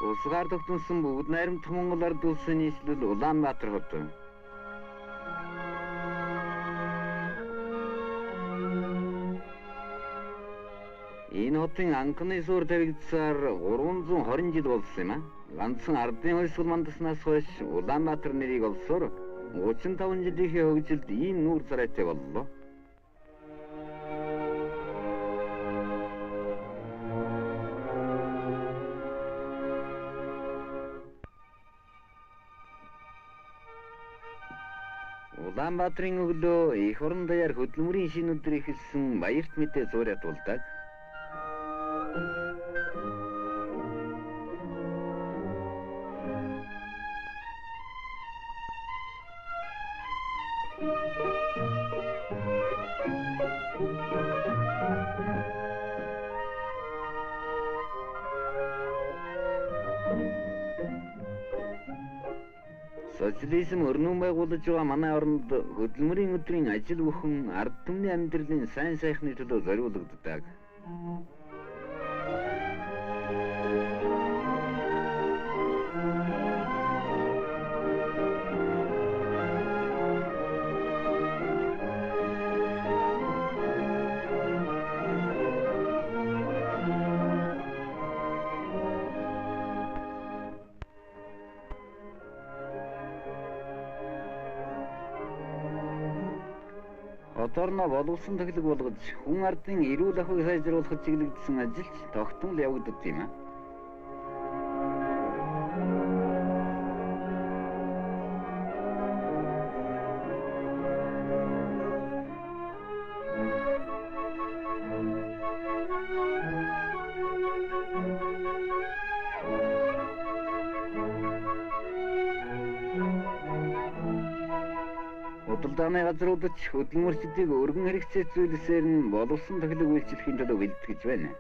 Улсгаар тогтносон бүгд найрамдах Монгол ард улсын нийслэл Улаанбаатар хот. Энэ хотын анхны суур тавигдсаар 320 жил болсон юм а. Ганцхан ардын хойсгол мандаснаас хойш Улаанбаатар нэрийг олсоор 35 жилийн хөгжилд ийм нүүр царайтай боллоо. Улаанбаатарын өглөө их орон даяар хөдөлмөрийн шинэ өдөр ихэлсэн баярт мэдээ зуураад болдог. Социализм өрнөн байгуулж байгаа манай оронд хөдөлмөрийн өдрийн ажил бүхэн ард түмний амьдралын сайн сайхны төлөө зориулагддаг. Одоорно боловсон төглөг болгож хүн ардын эрүүл ахуйг сайжруулахад чиглэгдсэн ажилч тогтмол явагддаг юм а. Худалдааны газруудад хөдөлмөрчдийг өргөн хэрэгцээ зүйлсээр нь боловсон төглөг үйлчлэхийн төлөө бэлтгэж байна.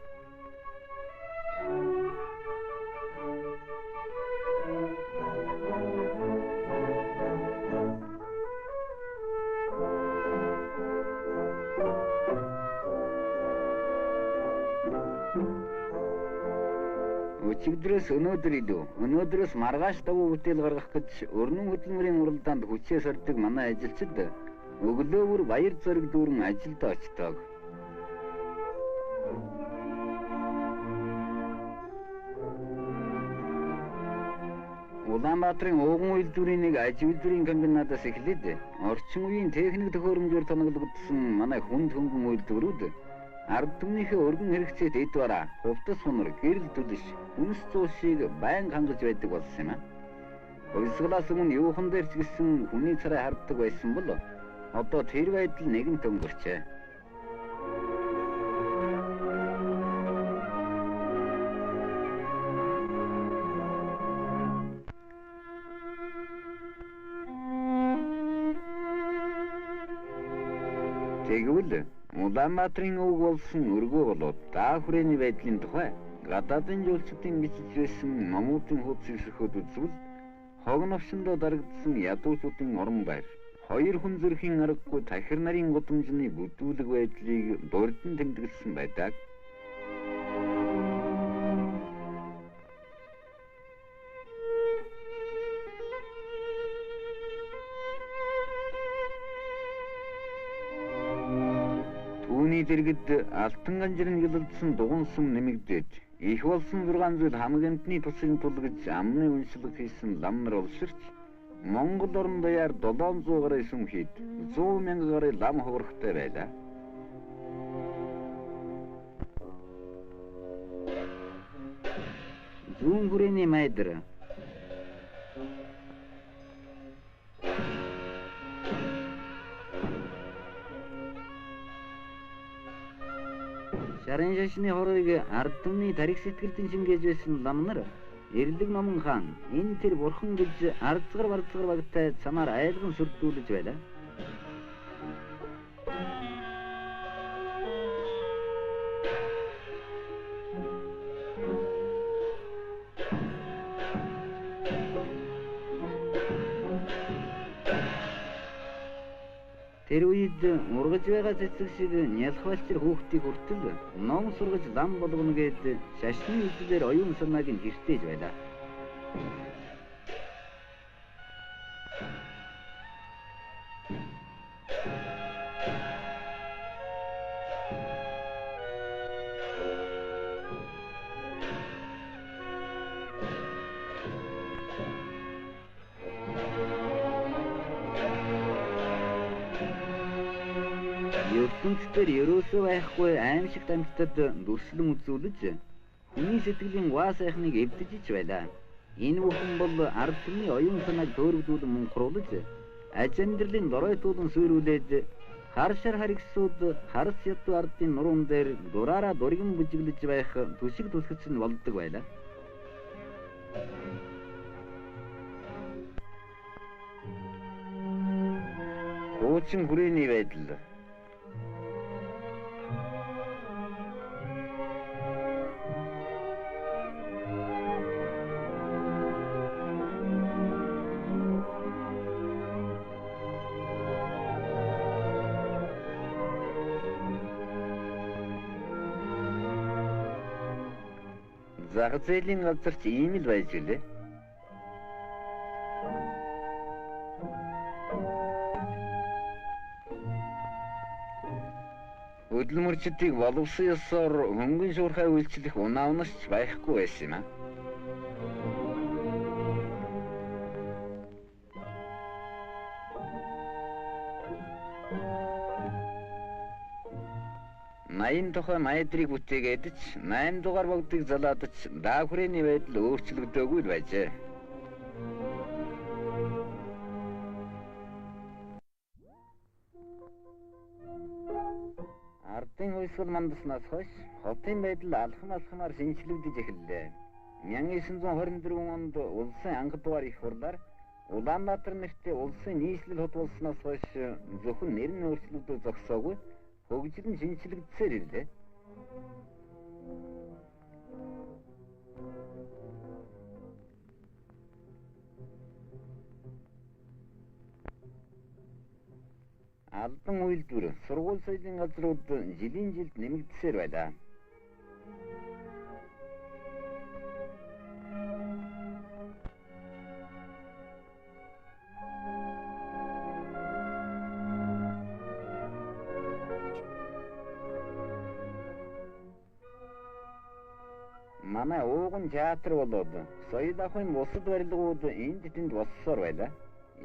Өчигдрөөс өнөөдрөөс маргааш давуу бүтээл гаргах гэж өрнөн хөдөлмөрийн уралдаанд хүчээ сордог манай ажилчид өглөө бүр баяр зориг дүүрэн ажилд очдог. Улаанбаатарын ууган үйлдвэрийн нэг аж үйлдвэрийн комбинатаас эхлээд орчин үеийн техник төхөөрөмжөөр тоноглогдсон манай хүнд хөнгөн үйлдвэрүүд ард түмнийхээ өргөн хэрэгцээд эд бараа, хувцас сунар, гэрэл түлш, хүнс цуушийг байнга хангаж байдаг болсон юм а. Хувьсгалаас өмнө юухан дээр ч гэсэн хүний царай харддаг байсан бол одоо тэр байдал нэгэнт өнгөрчээ. Тэгвэл Улаанбаатарын өвөг болсон өргөө болоод даа хүрээний байдлын тухай гадаадын жуулчдын бичиж байсан номуудын хуудас эсрэхөд үзвэл хог навшиндоо дарагдсан ядуучуудын орон байр, хоёр хүн зүрхийн аргагүй тахир нарын гудамжны бүдүүлэг байдлыг дурдан тэмдэглэсэн байдаг. Түүний дэргэд алтан ганжирын гялалдсан дугуйн сүм нэмэгдээд их болсон 6 зүйл хамаг амтны тусын тул гэж амны үншлэг хийсэн лам нар олширч Монгол орон даяар 700 гаруй сүм хэд 100 мянган гаруй лам хуврахтай байлаа. Зүүн хүрээний майдар Шарын шашны хорыг ард түмний тарих сэтгэлдэн шингээж байсан ламнар Эрлэг номон хаан энэ тэр бурхан гэж ардцгар барцгар багтай цамаар айлган сүрдүүлж байлаа. Тэр үед ургаж байгаа цэцэг шиг нялхвалчир хүүхдийг хүртэл ном сургаж лам болгоно гэд шашны үйлдэлээр оюун санааг нь гэртээж байлаа. ертөнцийн ерөөсөө байхгүй аимшигт амьтдад дүрслэн үзүүлж хүний сэтгэлийн гуай сайхныг эвдэж ич байлаа. Энэ бүхэн бол ард түмний оюун санааг төөрөгдүүлэн мунхруулж аж амьдралын доройтуулан суйруулээд хар шар харгисууд харс ядуу ардын нуруунд дээр дураараа дургин бүжиглэж байх түшиг түлхэц нь болдог байлаа. Хуучин хүрээний байдал. Зах зээлийн газар ч ийм л байж гэлээ. Хөдөлмөрчдийг боловсон ёсоор хөнгөн шуурхай үйлчлэх унаавнаас ч байхгүй байсан юм аа. Наян тухай майдрыг бүтээгээд ч 8 дугаар богдыг залаад ч даа хүрээний байдал өөрчлөгдөөгүй л байжээ. Ардын хувьсгал мандаснаас хойш хотын байдал алхамаар шинжлэгдэж эхэллээ. 1924 онд улсын анх дугаар их хурлаар Улаанбаатар нэртэй улсын нийслэл хот болсноос хойш зөвхөн нэр нь өөрчлөгдөж зогсоогүй хөгжил нь шинжлэгдсээр ирлээ. Албан үйлдвэр, сургууль соёлын газрууд жилийн жилд нэмэгдсээр байлаа. Манай ууган театр болоод соёл ахуйн бусад барилгууд энд тэнд болсоор байлаа.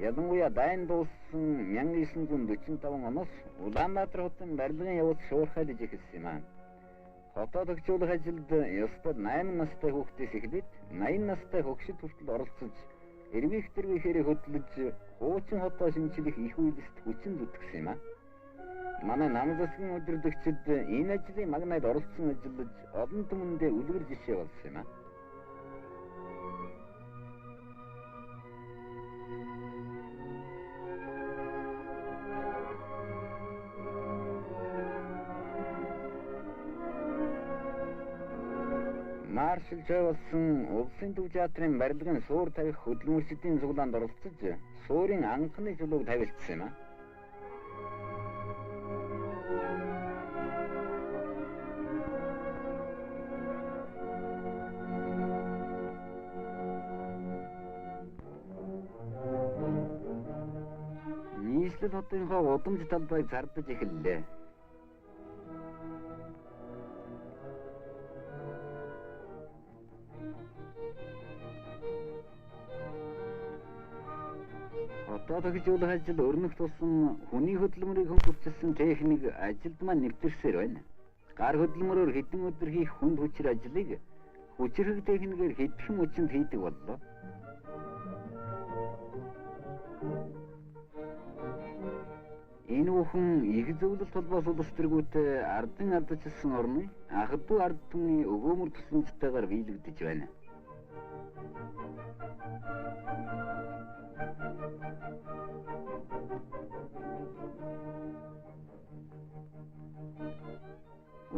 Ялангуяа дайн дууссан 1945 оноос Улаанбаатар хотын барилгын явц шуурхайлж эхэлсэн юм аа. Хотоо төгжүүлэх ажилд ёстой 8 настай хүүхдээс эхлээд 80 настай хөгшид хүртэл оролцож, эрвих тэрвихээр хөдлөж, хуучин хотоо шинжлэх их үйлсд хүчин зүтгэсэн юм аа. Манай нам засгийн удирдагчид энэ ажлын магнайд оролцсон ажиллаж олон түмэндээ үлгэр жишээ болсон юм аа. Маршал Жой болсон улсын төв театрын барилгын суур тавих хөдөлмөрчдийн цуглаанд оролцож, суурийн анхны чулууг тавилтсан юм аа. Нийслэл хотынхоо удамж талбайг зардаж эхэллээ. Хотоо төгжүүлэх ажил өрнөх тусам хүний хөдөлмөрийг хөгжүүлсэн техник ажилд маань нэвтэрсээр байна. Гар хөдөлмөрөөр хэдэн өдөр хийх хүнд хүчир ажлыг хүчирхэг техникээр хэдхэн өчөнд хийдэг боллоо. Энэ бүхэн их зөвлөлт холбоос улс төргүүтэй ардын ардчилсан орны анхдуу ард түмний өгөөмөр тусламжтайгаар биелэгдэж байна.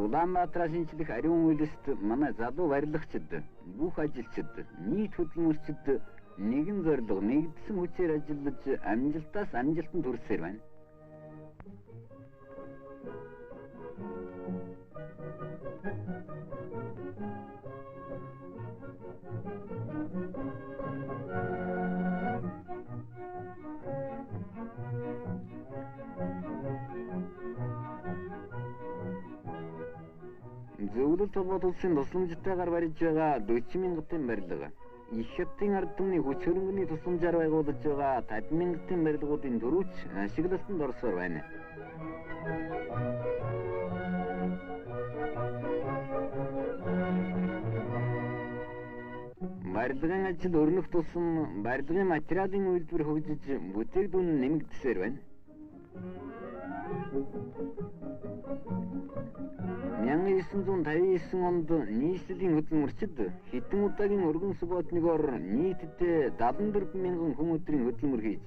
Улаанбаатар шинжлэх ариун үйлсэд манай залуу барилгачид, бүх ажилчид, нийт хөдөлмөрчид нэгэн зорилго, нэгдсэн хүчээр ажиллаж амжилтаас амжилтанд хүрсээр байна. Зөвлөлт холбоот улсын тусламжтайгаар барьж байгаа 40 мянган барилга, их хятадын ард түмний хүч хөрөнгөний тусламжаар байгуулж байгаа 50 мянган барилгуудын дөрвч ашиглалтанд орсоор байна. Барилгын ажил өрнөх тусам барилгын материалын үйлдвэр хөгжиж бүтээгдэхүүн нэмэгдсээр байна. 1959 онд нийслэлийн хөдөлмөрчид хэдэн удаагийн өргөн субботногоор нийтдээ 74 мянган хүмүүдрийн хөдөлмөр хийж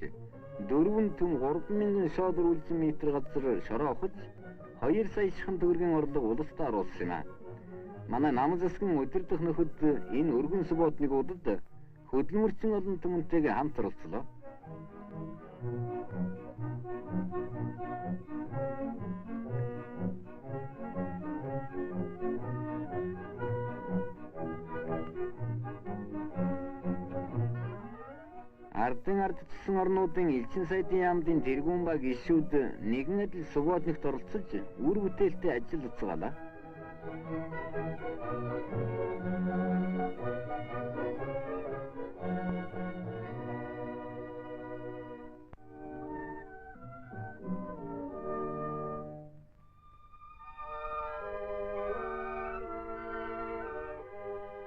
4 түм 3 мянган шодор үлзэн метр газар шороо авахж 2 сая шхан төгрөгийн орлого улстай оруулсан юм а. Манай нам засгийн удирдах нөхөд энэ өргөн субботногуудад хөдөлмөрчин олон түмэнтэйгээ хамт оролцлоо. Ардын ардчилсан орнуудын элчин сайдын яамдын тэргүүн ба гишүүд нэгэн адил субботногт оролцож үр бүтээлтэй ажил үзүүлээ.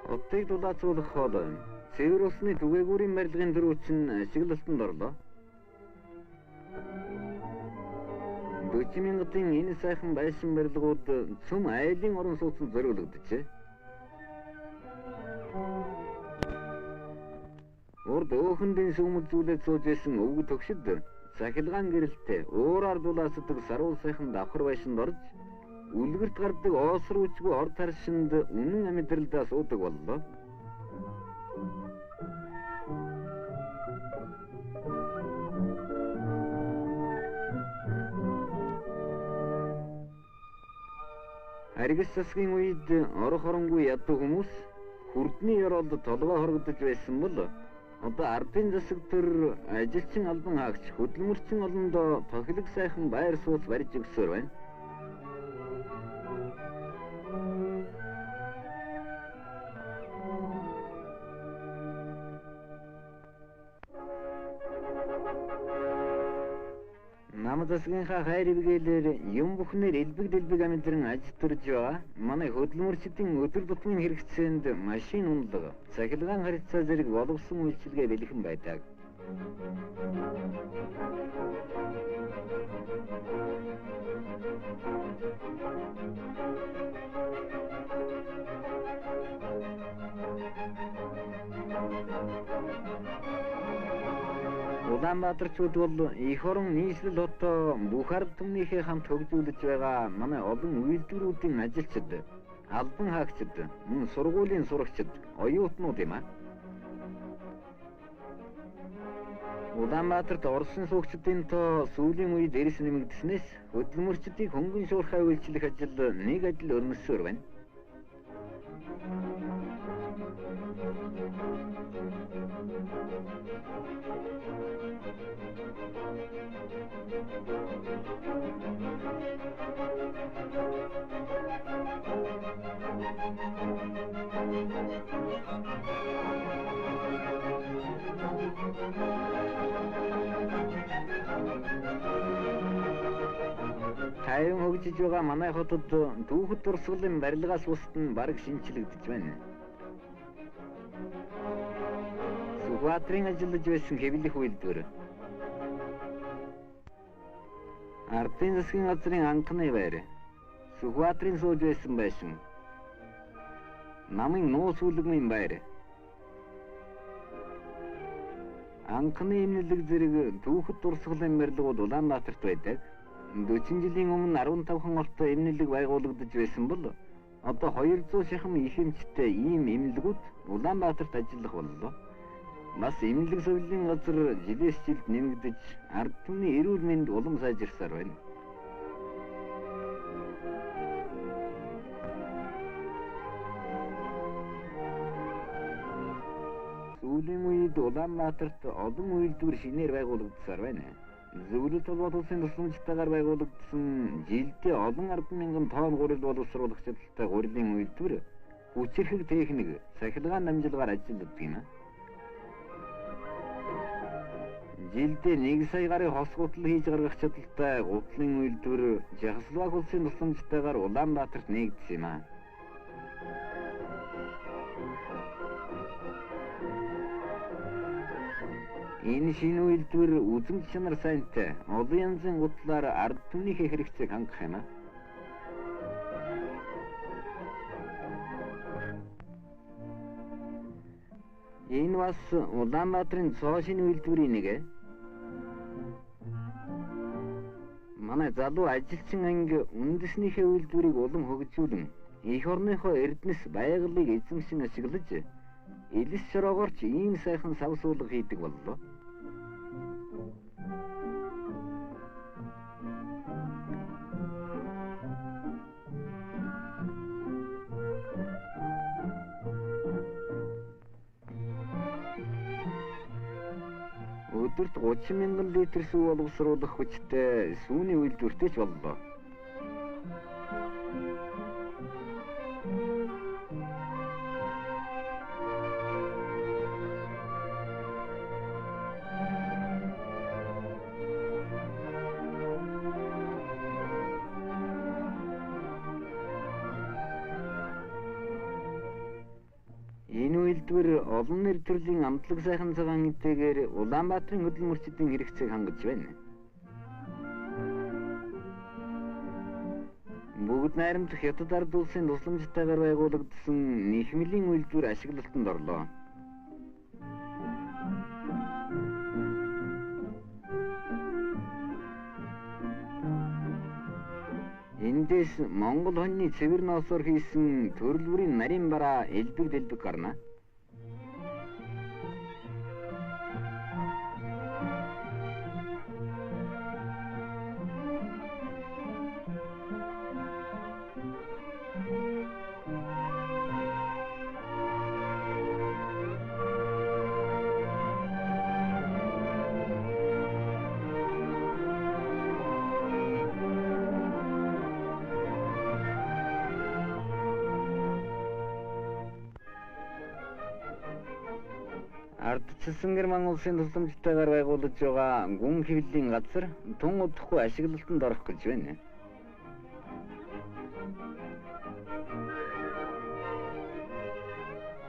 Хотыг дулаацуулах хоол цэвэр усны түгээгүүрийн барилгын дөрвч нь ашиглалтанд орлоо. 40 мянган энэ сайхан байшин барилгууд цөм айлын орон сууцнд зориулогджээ. Урд өөхөндийн сүмэлзүүлээд сууж байсан өвгө төгшид цахилгаан гэрэлтэй уураар дулаацдаг саруул сайхан давхар байшинд орж үлгэрт гардаг оосрүүчгүй орд харшинд үнэн амьдралдаа суудаг боллоо. Харгас засгийн үед орох оронгүй ядуу хүмүүс хүрдний ёроолд толгой хорогдож байсан бол одоо ардын засаг төр ажилчин албан хаагч хөдөлмөрчин олондоо тохилог сайхан байр суул барьж өгсөөр байна. Нам засгийнхаа хайр ивгэлээр юм бүхнээр элбэг дэлбэг амьдран аж төрж байгаа. Манай хөдөлмөрчдийн өдөр тутмын хэрэгцээнд машин унлага, цахилгаан харилцаа зэрэг боловсон үйлчилгээ бэлхэн байдаг. Улаанбаатарчууд бол их орон нийслэл хотоо бүх ард түмнийхээ хамт хөгжүүлж байгаа манай олон үйлдвэрүүдийн ажилчид, албан хаагчид, мөн сургуулийн сурагчид, оюутнууд юм а. Улаанбаатарт Орсын суугчдын тоо сүүлийн үед эрс нэмэгдснээс хөдөлмөрчдийг хөнгөн шуурхай үйлчлэх ажил нэг адил өрнөсөөр байна. Тайван хөгжиж байгаа манай хотод түүхэд дурсгалын барилгаас бусд нь бараг шинчлэгдэж байна. Сүхбаатарын ажиллаж байсан хэвлэх үйлдвэр, Ардын засгийн газрын анхны байр. Сүхбаатарын сууж байсан байсан. Намын нуус үлгмийн байр. Анхны эмнэлэг зэрэг түүхэд дурсгалын барилгууд Улаанбаатарт байдаг. 40 жилийн өмнө 15хан ортой эмнэлэг байгуулагдаж байсан бол одоо 200 шахам их эмчтэй ийм эмнэлгүүд Улаанбаатарт ажиллах боллоо. Бас эмнэлэг соёлын газар жилээс жилд нэмэгдэж ард түмний эрүүл мэнд улам сайжирсаар байна. Сүүлийн үед Улаанбаатарт олон үйлдвэр шинээр байгуулагдсаар байна. Зөвлөлт холбоот улсын тусламжтайгаар байгуулагдсан жилдээ олон арван мянган тонн гурил боловсруулах чадaltaй гурилын үйлдвэр хүчирхэг техник, цахилгаан дамжуулгаар ажилладаг юм. Жилдээ 1 сая гарын хос гутал хийж гаргах чадaltaй гутлын үйлдвэр Чехословак улсын тусламжтайгаар Улаанбаатарт нээгдсэн юм. Энэ шинэ үйлдвэр үзмж чанар сайнтай олон янзын гутлаар ард түмнийхээ хэрэгцээг хангах юм. Энэ бас Улаанбаатарын цоо шинэ үйлдвэрийн нэг. Манай залуу ажилчин анги үндэснийхээ үйлдвэрийг улам хөгжүүлэн эх орныхоо эрдэнэс байгалыг эзэмшин ашиглаж элс шороогоорч ийм сайхан савсуулга хийдэг боллоо. Өдөрт 30 мянган литр сүү боловсруулах хүчтэй сүүний үйлдвэртэй ч боллоо. Энэ үйлдвэр олон нэр төрлийн амтлаг сайхан цагаан эдгээр Улаанбаатарын хөдөл мөрчдийн хэрэгцээг хангаж байна. Бүгд найрамдах Хятад ард улсын тусламжтайгаар байгуулагдсан нийгмийн үйлдвэр ашиглалтанд орлоо. Эндээс Монгол хоньны цэвэр ноосоор хийсэн төрөл бүрийн нарийн бараа элбэг гарна. Ардчилсан Герман улсын тусламжтайгаар байгуулж байгаа гүн хэвлэлийн газар тун удахгүй ашиглалтанд орох гэж байна.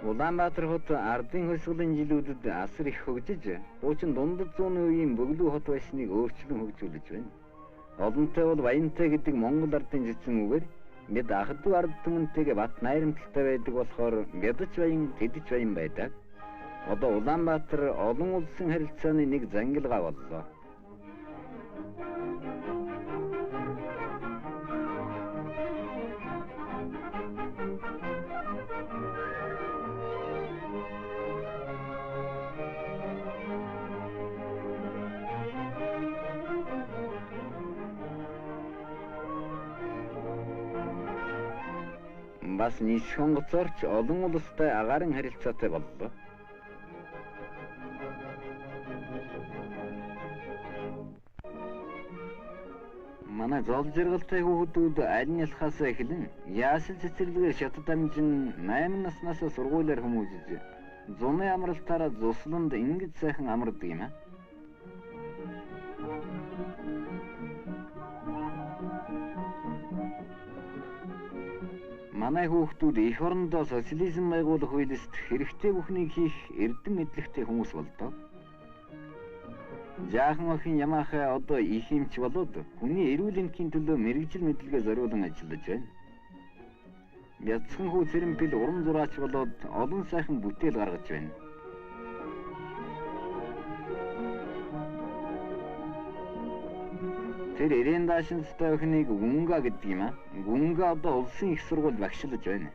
Улаанбаатар хот ардын хөсгөлийн жилүүдэд асар их хөгжиж, хуучин дундад зууны үеийн бөглүү хот байсныг өөрчлөн хөгжүүлж байна. Олонтой бол баянтай гэдэг Монгол ардын жижигэн үгээр бид ах トゥ ард түмэнтэйгээ бат найрамдалтай байдаг болохоор мэдж баян тэдэж баян байдаг. Одоо Улаанбаатар олон улсын харилцааны нэг зангилгаа боллоо. Бас нийслэх онгоцоорч олон улстай агаарын харилцаатай боллоо. Манай зол жаргалтай хүүхдүүд аль нь ялхаас эхлэн яасэл цэцэрлэгээр шатад амжин 8 наснаас сургуулиар хүмүүжиж зуны амралтаараа зусланд ингэж сайхан амардаг юм аа. Манай хүүхдүүд эх орондоо социализм байгуулах үйлст хэрэгтэй бүхнийг хийх эрдэм мэдлэгтэй хүмүүс болдоо. Жаахан охин Ямахаа одоо их юмч болоод хүний эрүүл энхийн төлөө мэрэгжил мэдлэгээ зориулан ажиллаж байна. Бяцхан хүү Цэрэмпэл уран зураач болоод олон сайхан бүтээл гаргаж байна. Тэр эрээн даашинстай охиныг Гүнга гэдэг юм аа. Гүнга одоо улсын их сургуульд багшлаж байна.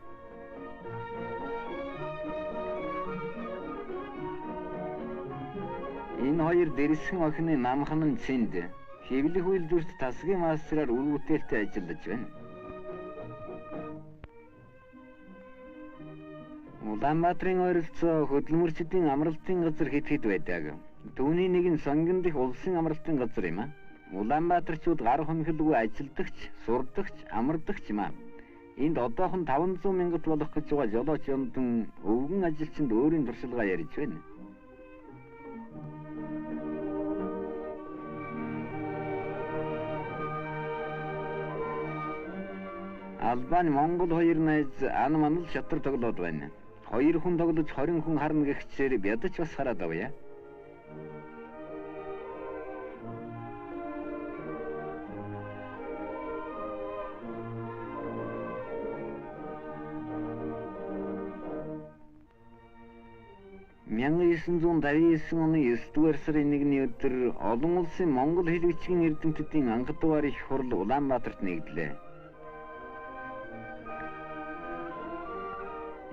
Энэ хоёр дэрсхэн охины намхан нь Цэнд хэвлэх үйлдвэрт тасгийн мастраар үр бүтээлтэй ажиллаж байна. Улаанбаатарын ойролцоо хөдөлмөрчдийн амралтын газар хэд байдаг. Түүний нэг нь Сонгон дэх улсын амралтын газар юм аа. Улаанбаатарчууд гар хонхилгүй ажилдагч, сурдагч, амардагч юм аа. Энд одоохон 500 мянгат болох гэж байгаа жолооч ёндон өвгөн ажилчинд өөрийн туршилгаа ярьж байна. Албан Монгол хоёр найз ан манал шатар тоглоод байна. Хоёр хүн тоглож 20 хүн харна гэгчээр бядаж бас хараад авъя. Мянган 959 оны 9-р сарын 1-ний өдөр олон улсын монгол хэл бичгийн эрдэмтдийн анх дугаар их хурал Улаанбаатарт нэгдлээ.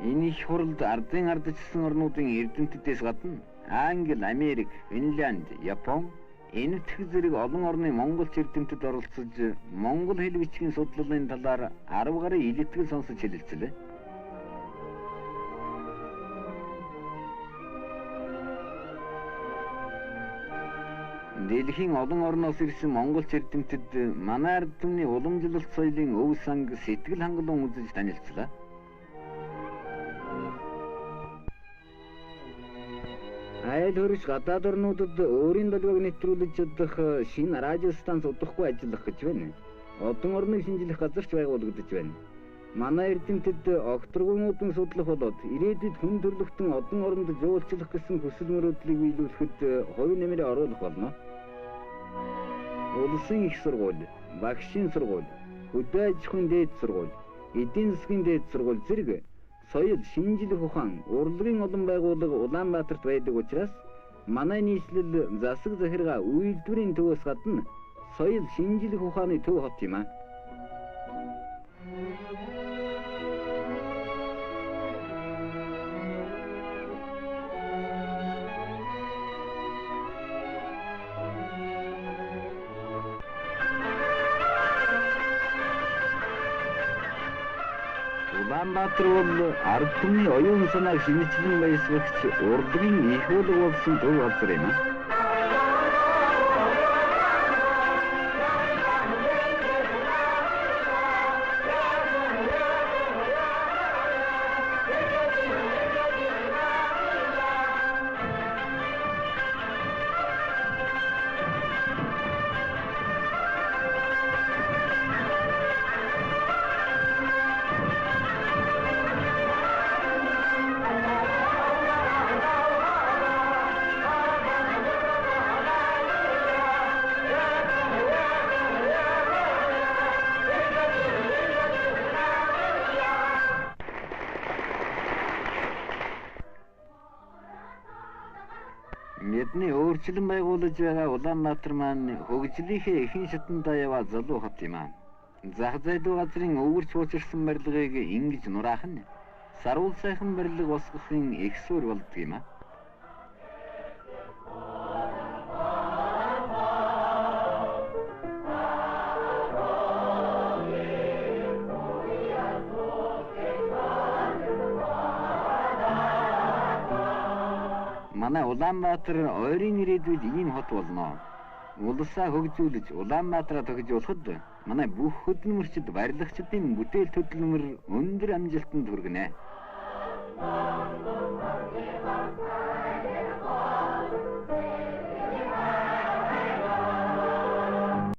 Энэ их хуралд ардын ардчилсан орнуудын эрдэмтдээс гадна Англи, Америк, Финлянд, Япон, энэтхэг зэрэг олон орны монголч эрдэмтэд оролцож монгол хэл бичгийн судлалын талаар 10 гаруй илтгэл сонсож хэлэлцлээ. Дэлхийн олон орноос ирсэн монголч эрдэмтэд манай ард түмний уламжлалт соёлын өв санг сэтгэл хангалуун үзэж танилцлаа. Айл хөрш гадаад орнуудад өөрийн долгиог нэвтрүүлж чадах шинэ радио станц удахгүй ажиллах гэж байна. Одон орныг шинжлэх газарч байгуулагдаж байна. Манай эрдэмтэд огторгуунуудын судлах болоод ирээдүйд хүн төрлөختөн одон оронд жуулчлах гэсэн хүсэл мөрөөдлийг биелүүлэхэд хувь нэмрээ оруулах болно. Улсын их сургууль, багшийн сургууль, хөдөө аж ахуйн дээд сургууль, эдийн засгийн дээд сургууль зэрэг соёл, шинжлэх ухаан, урлагийн олон байгууллага Улаанбаатарт байдаг учраас манай нийслэл засаг захиргаа үйлдвэрийн төвөөс гадна соёл, шинжлэх ухааны төв хот юм аа. Улаанбаатар бол ард түмний оюун санааг шинэчлэн баясгач урлагийн их уулга болсон төв газар юм. Бидний өөрчлөн байгуулж байгаа Улаанбаатар маань хөгжлийнхээ ихэнх шатандаа яваа залуу хот юм аа. Зах зээл газрын өвөрч уучирсан барилгыг ингэж нураах нь саруул сайхан барилга босгохын их суурь болдго юм аа. Манай Улаанбаатар ойрын ирээдүйд ийм хот болно. Улсаа хөгжүүлж Улаанбаатараа тохижуулахад манай бүх хөдөлмөрчид, барилгачдын бүтээл хөдөлмөр өндөр амжилтанд хүргэнэ.